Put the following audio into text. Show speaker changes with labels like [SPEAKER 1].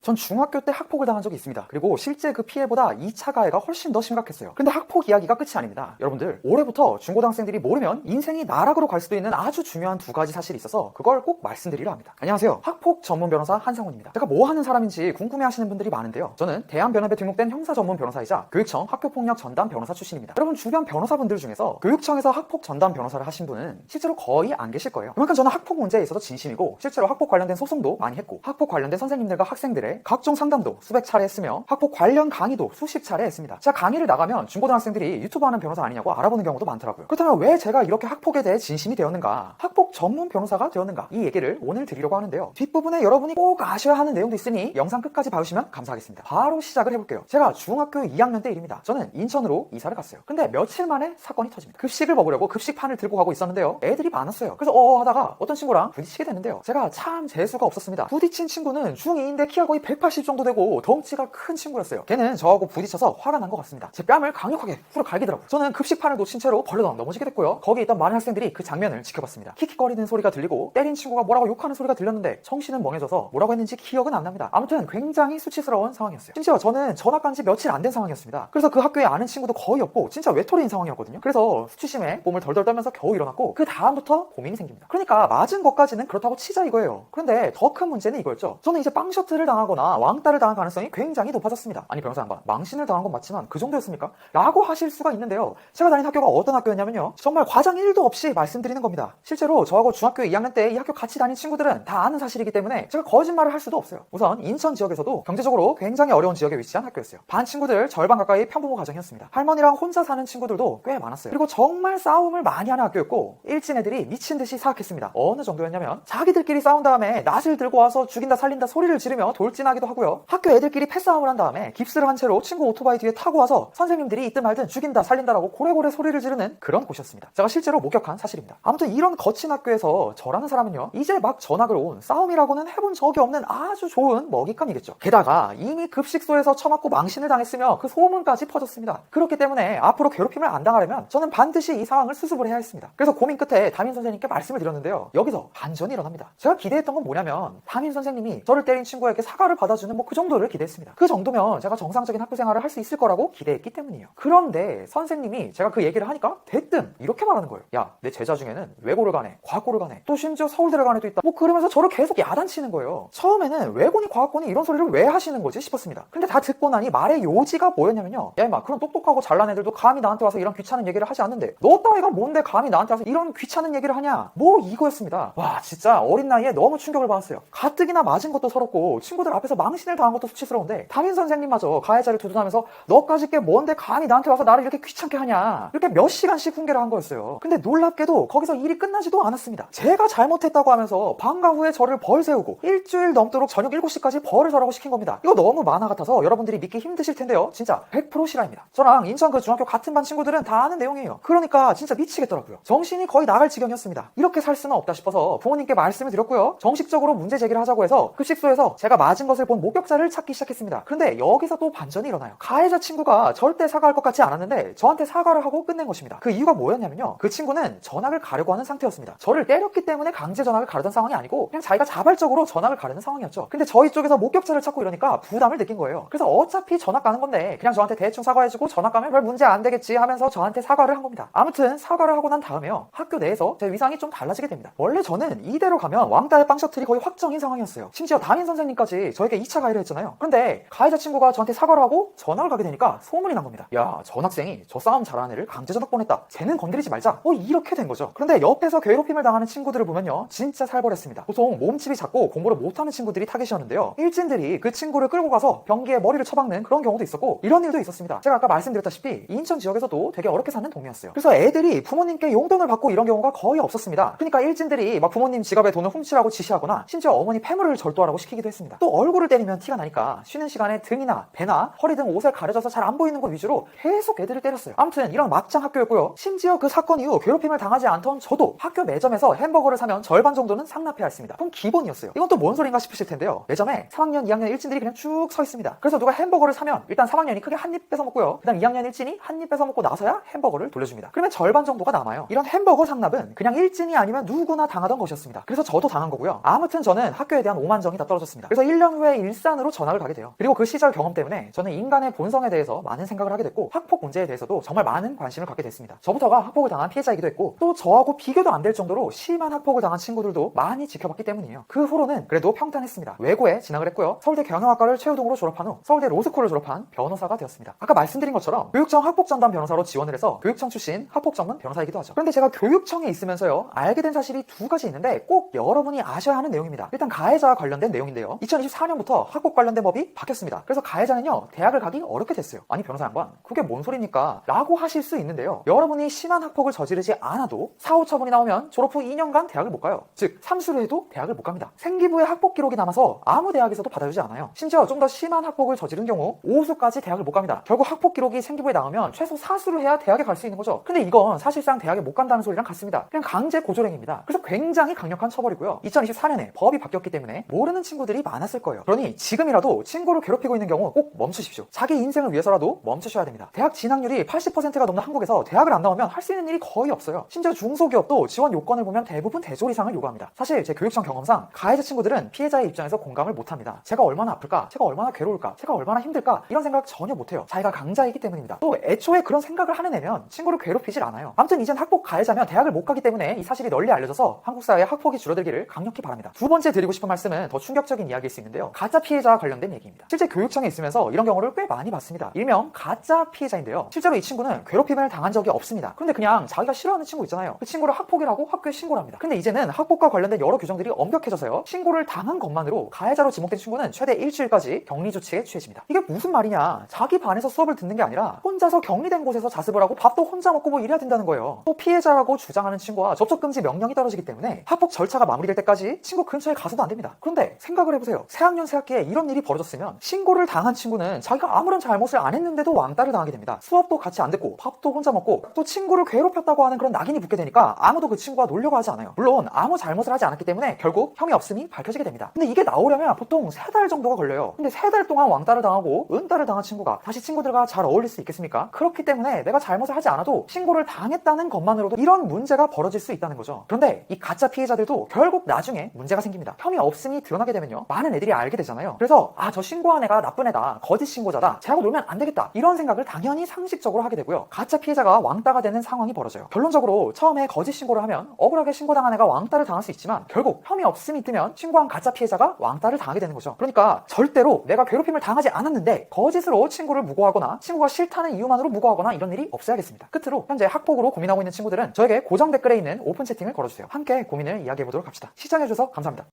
[SPEAKER 1] 전 중학교 때 학폭을 당한 적이 있습니다. 그리고 실제 그 피해보다 2차 가해가 훨씬 더 심각했어요. 근데 학폭 이야기가 끝이 아닙니다. 여러분들, 올해부터 중고등학생들이 모르면 인생이 나락으로 갈 수도 있는 아주 중요한 두 가지 사실이 있어서 그걸 꼭 말씀드리려 합니다. 안녕하세요. 학폭 전문 변호사 한상훈입니다. 제가 뭐 하는 사람인지 궁금해하시는 분들이 많은데요. 저는 대한변협에 등록된 형사 전문 변호사이자 교육청 학교폭력 전담 변호사 출신입니다. 여러분 주변 변호사분들 중에서 교육청에서 학폭 전담 변호사를 하신 분은 실제로 거의 안 계실 거예요. 그만큼 저는 학폭 문제에 있어서 진심이고 실제로 학폭 관련된 소송도 많이 했고 학폭 관련된 선생님들과 학생들의 각종 상담도 수백 차례 했으며 학폭 관련 강의도 수십 차례 했습니다. 제가 강의를 나가면 중고등학생들이 유튜브 하는 변호사 아니냐고 알아보는 경우도 많더라고요. 그렇다면 왜 제가 이렇게 학폭에 대해 진심이 되었는가, 학폭 전문 변호사가 되었는가, 이 얘기를 오늘 드리려고 하는데요. 뒷부분에 여러분이 꼭 아셔야 하는 내용도 있으니 영상 끝까지 봐주시면 감사하겠습니다. 바로 시작을 해볼게요. 제가 중학교 2학년 때 일입니다. 저는 인천으로 이사를 갔어요. 근데 며칠 만에 사건이 터집니다. 급식을 먹으려고 급식판을 들고 가고 있었는데요. 애들이 많았어요. 그래서 하다가 어떤 친구랑 부딪히게 됐는데요. 제가 참 재수가 없었습니다. 부딪힌 친구는 중2인데 키가 거의 180 정도 되고 덩치가 큰 친구였어요. 걔는 저하고 부딪혀서 화가 난 것 같습니다. 제 뺨을 강력하게 후려 갈기더라고요. 저는 급식판을 놓친 채로 벌러덩 넘어지게 됐고요. 거기에 있던 많은 학생들이 그 장면을 지켜봤습니다. 킥킥거리는 소리가 들리고 때린 친구가 뭐라고 욕하는 소리가 들렸는데 정신은 멍해져서 뭐라고 했는지 기억은 안 납니다. 아무튼 굉장히 수치스러운 상황이었어요. 심지어 저는 전학 간 지 며칠 안 된 상황이었습니다. 그래서 그 학교에 아는 친구도 거의 없고 진짜 외톨이인 상황이었거든요. 그래서 수치심에 몸을 덜덜 떨면서 겨우 일어났고 그 다음부터 고민이 생깁니다. 그러니까 맞은 것까지는 그렇다고 치자 이거예요. 그런데 더 큰 문제는 이거였죠. 저는 이제 빵셔틀을 당하거나 왕따를 당할 가능성이 굉장히 높아졌습니다. 아니 변호사 양반, 망신을 당한 건 맞지만 그 정도였습니까? 라고 하실 수가 있는데요. 제가 다닌 학교가 어떤 학교였냐면요, 정말 과장 1도 없이 말씀드리는 겁니다. 실제로 저하고 중학교 2학년 때 이 학교 같이 다닌 친구들은 다 아는 사실이기 때문에 제가 거짓말을 할 수도 없어요. 우선 인천 지역에서도 경제적으로 굉장히 어려운 지역에 위치한 학교였어요. 반 친구들 절반 가까이 편부모 가정이었습니다. 할머니랑 혼자 사는 친구들도 꽤 많았어요. 그리고 정말 싸움을 많이 하는 학교였고 일진 애들이 미친 듯이 사악했습니다. 어느 정도였냐면 자기들끼리 싸운 다음에 낫을 들고 와서 죽인다 살린다 소리를 지르며 돌진하기도 하고요. 학교 애들끼리 패싸움을 한 다음에 깁스를 한 채로 친구 오토바이 뒤에 타고 와서 선생님들이 있든 말든 죽인다 살린다라고 고래고래 소리를 지르는 그런 곳이었습니다. 제가 실제로 목격한 사실입니다. 아무튼 이런 거친 학교에서 저라는 사람은요, 이제 막 전학을 온 싸움이라고는 해본 적이 없는 아주 좋은 먹잇감이겠죠. 게다가 이미 급식소에서 처맞고 망신을 당했으며 그 소문까지 퍼졌습니다. 그렇기 때문에 앞으로 괴롭힘을 안 당하려면 저는 반드시 이 상황을 수습을 해야 했습니다. 그래서 고민 끝에 담임 선생님께 말씀을 드렸는데요. 여기서 반전이 일어납니다. 제가 기대했던 건 뭐냐면 담임 선생님이 저를 때린 친구에게 사과를 받아주는 그 정도를 기대했습니다. 그 정도면 제가 정상적인 학교 생활을 할 수 있을 거라고 기대했기 때문이에요. 그런데 선생님이 제가 그 얘기를 하니까 대뜸 이렇게 말하는 거예요. 야, 내 제자 중에는 외고를 가네, 과고를 가네, 또 심지어 서울대를 가는 애도 있다. 그러면서 저를 계속 야단치는 거예요. 처음에는 외고니 과학고니 이런 소리를 왜 하시는 거지 싶었습니다. 근데 다 듣고 나니 말의 요지가 뭐였냐면요, 야 임마, 그런 똑똑하고 잘난 애들도 감히 나한테 와서 이런 귀찮은 얘기를 하지 않는데 너 따위가 뭔데 감히 나한테 와서 이런 귀찮은 얘기를 하냐, 이거였습니다. 와, 진짜 어린 나이에 너무 충격을 받았어요. 가뜩이나 맞은 것도 서럽고 친구들 앞에서 망신을 당한 것도 수치스러운데 담임 선생님마저 가해자를 두둔하면서 너까짓 게 뭔데 감히 나한테 와서 나를 이렇게 귀찮게 하냐, 이렇게 몇 시간씩 훈계를 한 거였어요. 근데 놀랍게도 거기서 일이 끝나지도 않았습니다. 제가 잘못했다고 하면서 방과 후에 저를 벌 세우고 일주일 넘도록 저녁 7시까지 벌을 서라고 시킨 겁니다. 이거 너무 만화 같아서 여러분들이 믿기 힘드실 텐데요, 진짜 100% 실화입니다. 저랑 인천 그 중학교 같은 반 친구들은 다 아는 내용이에요. 그러니까 진짜 미치겠더라고요. 정신이 거의 나갈 지경이었습니다. 이렇게 살 수는 없다 싶어서 부모님께 말씀을 드렸고요. 정식적으로 문제 제기를 하자고 해서 급식소에서 제가 맞은 것을 본 목격자를 찾기 시작했습니다. 그런데 여기서 또 반전이 일어나요. 가해자 친구가 절대 사과할 것 같지 않았는데 저한테 사과를 하고 끝낸 것입니다. 그 이유가 뭐였냐면요, 그 친구는 전학을 가려고 하는 상태였습니다. 저를 때렸기 때문에 강제 전학을 가려던 상황이 아니고 그냥 자기가 자발적으로 전학을 가려는 상황이었죠. 근데 저희 쪽에서 목격자를 찾고 이러니까 부담을 느낀 거예요. 그래서 어차피 전학 가는 건데 그냥 저한테 대충 사과해주고 전학 가면 별 문제 안 되겠지 하면서 저한테 사과를 한 겁니다. 아무튼 사과를 하고 난 다음에요, 학교 내에서 제 위상이 좀 달라지게 됩니다. 원래 저는 이대로 가면 왕따의 빵 셔틀이 거의 확정인 상황이었어요. 심지어 담임 선생님까지 저에게 2차 가해를 했잖아요. 그런데 가해자 친구가 저한테 사과를 하고 전학을 가게 되니까 소문이 난 겁니다. 야, 전학생이 저 싸움 잘하는 애를 강제 전학 보냈다, 쟤는 건드리지 말자, 이렇게 된 거죠. 그런데 옆에서 괴롭힘을 당하는 친구들을 보면요, 진짜 살벌했습니다. 보통 몸집이 작고 공부를 못하는 친구들이 타겟이었는데요, 일진들이 그 친구를 끌고 가서 변기에 머리를 쳐박는 그런 경우도 있었고 이런 일도 있었습니다. 제가 아까 말씀드렸다시피 인천 지역에서도 되게 어렵게 사는 동네였어요. 그래서 애들이 부모님께 용돈을 받고 이런 경우가 거의 없었습니다. 그러니까 일진들이 막 부모님 지갑에 돈을 훔치라고 지시하거나 심지어 어머니 폐물을 절도하라고 시키기도 했습니다. 또 얼굴을 때리면 티가 나니까 쉬는 시간에 등이나 배나 허리 등 옷에 가려져서 잘 안 보이는 곳 위주로 계속 애들을 때렸어요. 아무튼 이런 막장 학교였고요. 심지어 그 사건 이후 괴롭힘을 당하지 않던 저도 학교 매점에서 햄버거를 사면 절반 정도는 상납해야 했습니다. 그럼 기본이었어요. 이건 또 뭔 소린가 싶으실 텐데요, 매점에 3학년 2학년 일진들이 그냥 쭉 서 있습니다. 그래서 누가 햄버거를 사면 일단 3학년이 크게 한 입 뺏어 먹고요, 그 다음 2학년 일진이 한 입 뺏어 먹고 나서야 햄버거를 돌려줍니다. 그러면 절반 정도가 남아요. 이런 햄버거 상납은 그냥 일진이 아니면 누구나 당하던 것이었습니다. 그래서 저도 당한 거고요. 아무튼 저는 학교에 대한 오만정이 다 떨어졌습니다. 그래서 1년 1년 후에 일산으로 전학을 가게 돼요. 그리고 그 시절 경험 때문에 저는 인간의 본성에 대해서 많은 생각을 하게 됐고 학폭 문제에 대해서도 정말 많은 관심을 갖게 됐습니다. 저부터가 학폭을 당한 피해자이기도 했고 또 저하고 비교도 안 될 정도로 심한 학폭을 당한 친구들도 많이 지켜봤기 때문이에요. 그 후로는 그래도 평탄했습니다. 외고에 진학을 했고요. 서울대 경영학과를 최우동으로 졸업한 후 서울대 로스쿨을 졸업한 변호사가 되었습니다. 아까 말씀드린 것처럼 교육청 학폭전담 변호사로 지원을 해서 교육청 출신 학폭 전문 변호사이기도 하죠. 그런데 제가 교육청에 있으면서요 알게 된 사실이 두 가지 있는데 꼭 여러분이 아셔야 하는 내용입니다. 일단 가해자와 관련된 내용인데요. 2024년부터 학폭 관련된 법이 바뀌었습니다. 그래서 가해자는요 대학을 가기 어렵게 됐어요. 아니 변호사 양반 그게 뭔 소리입니까? 라고 하실 수 있는데요. 여러분이 심한 학폭을 저지르지 않아도 사후 처분이 나오면 졸업 후 2년간 대학을 못 가요. 즉 삼수를 해도 대학을 못 갑니다. 생기부에 학폭 기록이 남아서 아무 대학에서도 받아주지 않아요. 심지어 좀 더 심한 학폭을 저지른 경우 5수까지 대학을 못 갑니다. 결국 학폭 기록이 생기부에 나오면 최소 4수를 해야 대학에 갈 수 있는 거죠. 근데 이건 사실상 대학에 못 간다는 소리랑 같습니다. 그냥 강제 고졸행입니다. 그래서 굉장히 강력한 처벌이고요. 2024년에 법이 바뀌었기 때문에 모르는 친구들이 많았을 거예요. 그러니 지금이라도 친구를 괴롭히고 있는 경우 꼭 멈추십시오. 자기 인생을 위해서라도 멈추셔야 됩니다. 대학 진학률이 80%가 넘는 한국에서 대학을 안 나오면 할 수 있는 일이 거의 없어요. 심지어 중소기업도 지원 요건을 보면 대부분 대졸 이상을 요구합니다. 사실 제 교육청 경험상 가해자 친구들은 피해자의 입장에서 공감을 못합니다. 제가 얼마나 아플까? 제가 얼마나 괴로울까? 제가 얼마나 힘들까? 이런 생각 전혀 못해요. 자기가 강자이기 때문입니다. 또 애초에 그런 생각을 하는 애면 친구를 괴롭히질 않아요. 아무튼 이젠 학폭 가해자면 대학을 못 가기 때문에 이 사실이 널리 알려져서 한국 사회의 학폭이 줄어들기를 강력히 바랍니다. 두 번째 드리고 싶은 말씀은 더 충격적인 이야기일 수 있는데요. 가짜 피해자와 관련된 얘기입니다. 실제 교육청에 있으면서 이런 경우를 꽤 많이 봤습니다. 일명 가짜 피해자인데요. 실제로 이 친구는 괴롭힘을 당한 적이 없습니다. 그런데 그냥 자기가 싫어하는 친구 있잖아요. 그 친구를 학폭이라고 학교에 신고를 합니다. 근데 이제는 학폭과 관련된 여러 규정들이 엄격해져서요. 신고를 당한 것만으로 가해자로 지목된 친구는 최대 일주일까지 격리 조치에 취해집니다. 이게 무슨 말이냐? 자기 반에서 수업을 듣는 게 아니라 혼자서 격리된 곳에서 자습을 하고 밥도 혼자 먹고 뭐 이래야 된다는 거예요. 또 피해자라고 주장하는 친구와 접촉금지 명령이 떨어지기 때문에 학폭 절차가 마무리될 때까지 친구 근처에 가서도 안 됩니다. 그런데 생각을 해보세요. 새학년 새학기에 이런 일이 벌어졌으면 신고를 당한 친구는 자기가 아무런 잘못을 안 했는데도 왕따를 당하게 됩니다. 수업도 같이 안 듣고 밥도 혼자 먹고 또 친구를 괴롭혔다고 하는 그런 낙인이 붙게 되니까 아무도 그 친구와 놀려고 하지 않아요. 물론 아무 잘못을 하지 않았기 때문에 결국 혐의 없음이 밝혀지게 됩니다. 근데 이게 나오려면 보통 3달 정도가 걸려요. 근데 3달 동안 왕따를 당하고 은따를 당한 친구가 다시 친구들과 잘 어울릴 수 있겠습니까? 그렇기 때문에 내가 잘못을 하지 않아도 신고를 당했다는 것만으로도 이런 문제가 벌어질 수 있다는 거죠. 그런데 이 가짜 피해자들도 결국 나중에 문제가 생깁니다. 혐의 없음이 드러나게 되면요. 많은 애들이 알게 되잖아요. 그래서 저 신고한 애가 나쁜 애다. 거짓 신고자다. 쟤하고 놀면 안 되겠다. 이런 생각을 당연히 상식적으로 하게 되고요. 가짜 피해자가 왕따가 되는 상황이 벌어져요. 결론적으로 처음에 거짓 신고를 하면 억울하게 신고당한 애가 왕따를 당할 수 있지만 결국 혐의 없음이 뜨면 신고한 가짜 피해자가 왕따를 당하게 되는 거죠. 그러니까 절대로 내가 괴롭힘을 당하지 않았는데 거짓으로 친구를 무고하거나 친구가 싫다는 이유만으로 무고하거나 이런 일이 없어야겠습니다. 끝으로 현재 학폭으로 고민하고 있는 친구들은 저에게 고정 댓글에 있는 오픈 채팅을 걸어주세요. 함께 고민을 이야기해보도록 합시다. 시청해주셔서 감사합니다.